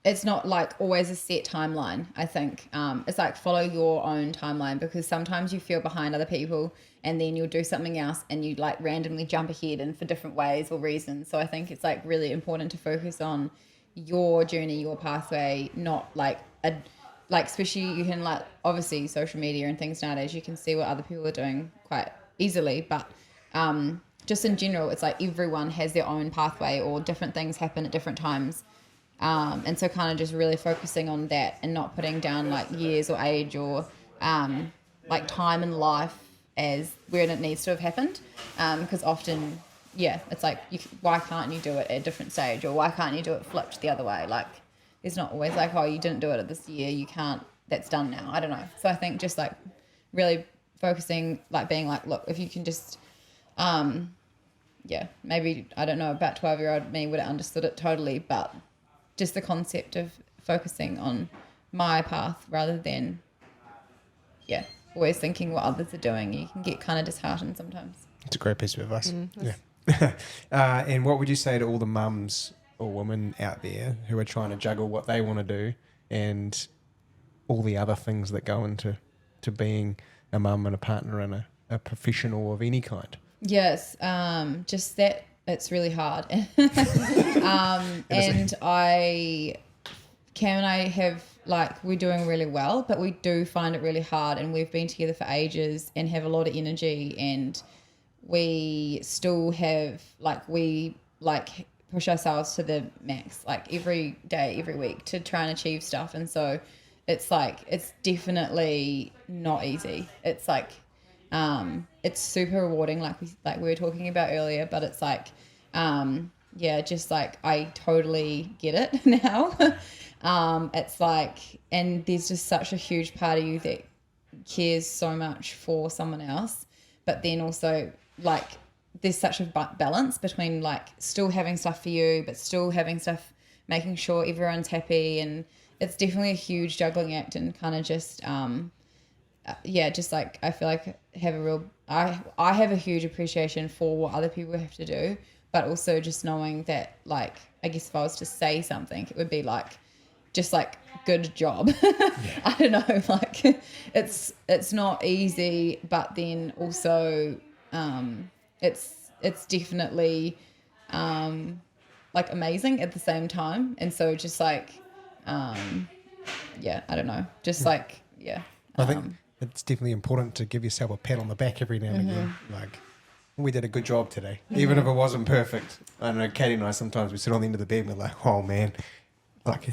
it's not like always a set timeline. I think it's like follow your own timeline because sometimes you feel behind other people and then you'll do something else and you like randomly jump ahead and for different ways or reasons. So I think it's like really important to focus on your journey, your pathway, not like especially you can like obviously social media and things nowadays you can see what other people are doing quite easily, but just in general it's like everyone has their own pathway or different things happen at different times. And so kind of just really focusing on that and not putting down like years or age or like time in life as where it needs to have happened. Because often, it's like, why can't you do it at a different stage or why can't you do it flipped the other way? Like it's not always like, oh, you didn't do it at this year, you can't, that's done now. I don't know. So I think just like really focusing, like being like, look, if you can just, maybe, I don't know, about 12-year-old me would have understood it totally, but just the concept of focusing on my path rather than, always thinking what others are doing. You can get kind of disheartened sometimes. It's a great piece of advice. And what would you say to all the mums or women out there who are trying to juggle what they want to do and all the other things that go into being a mum and a partner and a professional of any kind? Yes, just that it's really hard. And Cam and I have like we're doing really well, but we do find it really hard and we've been together for ages and have a lot of energy and we still have we push ourselves to the max like every day, every week to try and achieve stuff. And so it's like it's definitely not easy. It's like it's super rewarding like we were talking about earlier, but it's like just like I totally get it now. It's like, and there's just such a huge part of you that cares so much for someone else, but then also like there's such a balance between like still having stuff for you, but still having stuff, making sure everyone's happy. And it's definitely a huge juggling act and kind of just, just like, I feel like I have a huge appreciation for what other people have to do, but also just knowing that like, I guess if I was to say something, it would be like, just like good job. I don't know, like it's not easy, but then also it's definitely like amazing at the same time. And so just like I don't know, just like I think it's definitely important to give yourself a pat on the back every now and again. Like, we did a good job today. Even if it wasn't perfect. I know Katie and I sometimes we sit on the end of the bed and we're like, oh man, like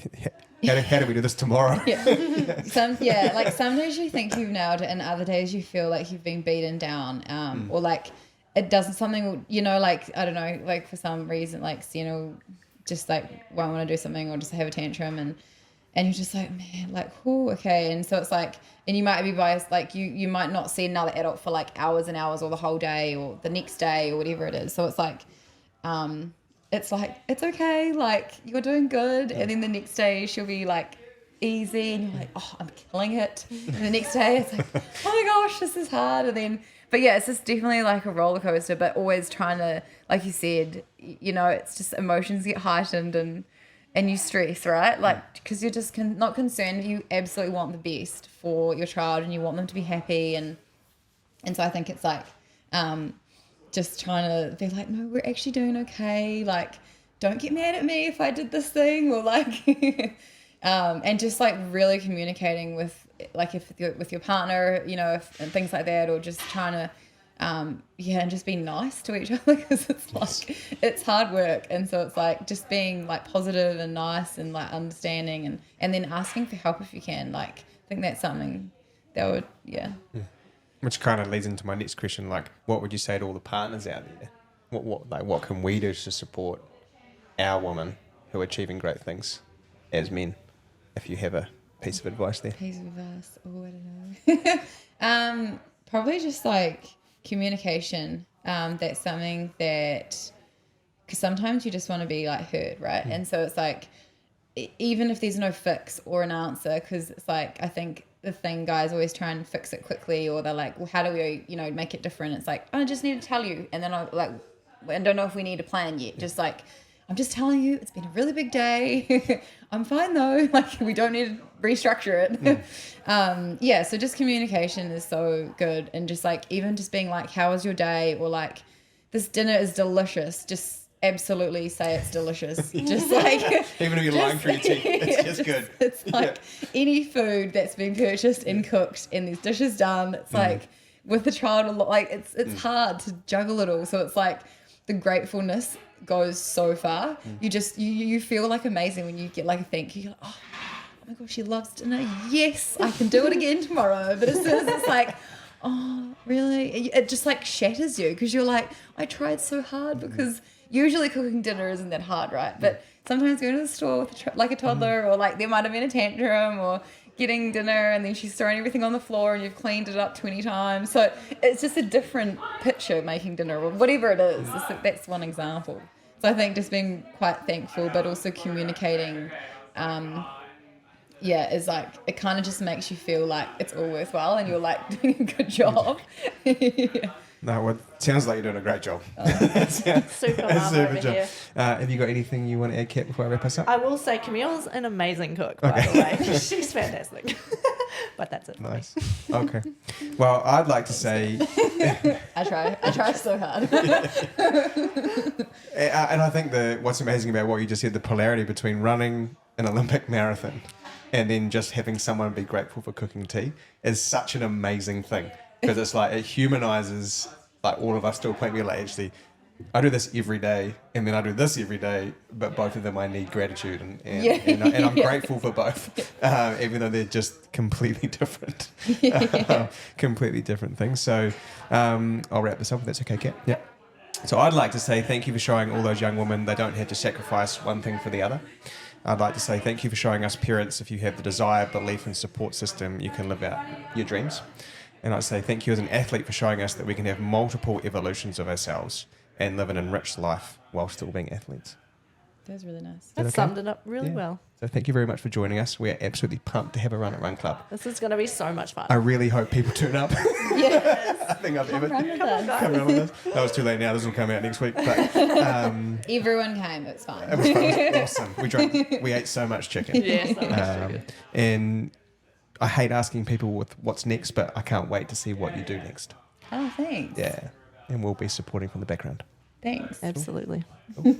how do we do this tomorrow? Like some days you think you've nailed it and other days you feel like you've been beaten down, or like it doesn't something, you know, like, I don't know, like for some reason, like, you know, just like won't want to do something or just have a tantrum and you're just like, man, like, oh, okay. And so it's like, and you might be biased, like you might not see another adult for like hours and hours or the whole day or the next day or whatever it is. So it's like, it's okay, like you're doing good. And then the next day she'll be like easy and you're like, oh, I'm killing it. And the next day it's like, oh my gosh, this is hard. And then, but yeah, it's just definitely like a roller coaster, but always trying to, like you said, you know, it's just emotions get heightened and you stress, right? Like, because you're just not concerned. You absolutely want the best for your child and you want them to be happy. And so I think it's like, just trying to be like, no, we're actually doing okay. Like, don't get mad at me if I did this thing, or like, and just like really communicating with, like, with your partner, you know, and things like that, or just trying to, and just be nice to each other, because it's like, it's hard work. And so it's like just being like positive and nice and like understanding and then asking for help if you can. Like, I think that's something that would, Which kind of leads into my next question, like, what would you say to all the partners out there? What can we do to support our women who are achieving great things as men? If you have a piece of advice there. Piece of advice, oh, I don't know. Probably just like communication. That's something that, because sometimes you just want to be like heard, right? And so it's like, even if there's no fix or an answer, because it's like, I think the thing guys always try and fix it quickly, or they're like, well, how do we, you know, make it different? It's like, I just need to tell you. And then I like, I don't know if we need a plan yet. Just like, I'm just telling you, it's been a really big day. I'm fine though. Like, we don't need to restructure it. So just communication is so good. And just like, even just being like, how was your day? Or like, this dinner is delicious. Just absolutely say it's delicious. Just like, even if you're lying through your teeth, it's just good. It's like any food that's been purchased and cooked and there's dishes done. It's like with the child a lot, like it's hard to juggle it all. So it's like the gratefulness goes so far. You just you feel like amazing when you get like a thank you. You're like, oh my gosh, she loves dinner. Yes, I can do it again tomorrow. But as soon as it's like, oh really, it just like shatters you, because you're like, I tried so hard. Because usually cooking dinner isn't that hard, right? But sometimes going to the store with like a toddler, or like there might have been a tantrum, or getting dinner and then she's throwing everything on the floor and you've cleaned it up 20 times. So it's just a different picture making dinner, or whatever it is. That's one example. So I think just being quite thankful, but also communicating, is like, it kind of just makes you feel like it's all worthwhile and you're like doing a good job. No, well, it sounds like you're doing a great job. Super mum over here. Have you got anything you want to add, Kat, before I wrap us up? I will say Camille's an amazing cook, by the way. She's fantastic. But that's it. Nice. Okay. Well, I'd like to say... I try so hard. And I think what's amazing about what you just said, the polarity between running an Olympic marathon and then just having someone be grateful for cooking tea is such an amazing thing. Because it's like, it humanizes like all of us to a point where like, actually, I do this every day and then I do this every day, but both of them I need gratitude and I'm grateful for both, even though they're just completely different, completely different things. So I'll wrap this up if that's okay, Kat. Yeah. So I'd like to say thank you for showing all those young women they don't have to sacrifice one thing for the other. I'd like to say thank you for showing us parents, if you have the desire, belief and support system, you can live out your dreams. And I'd say thank you as an athlete for showing us that we can have multiple evolutions of ourselves and live an enriched life while still being athletes. That was really nice. That summed it up really well. So thank you very much for joining us. We're absolutely pumped to have a run at Run Club. This is going to be so much fun. I really hope people turn up. Yes. I think I've ever Come run with us. No, it's too late now. This will come out next week. But everyone came. It's fine. It was awesome. We ate so much chicken. Yeah, so much chicken. And I hate asking people what's next, but I can't wait to see what you do next. Oh, thanks. Yeah. And we'll be supporting from the background. Thanks. Absolutely. Cool.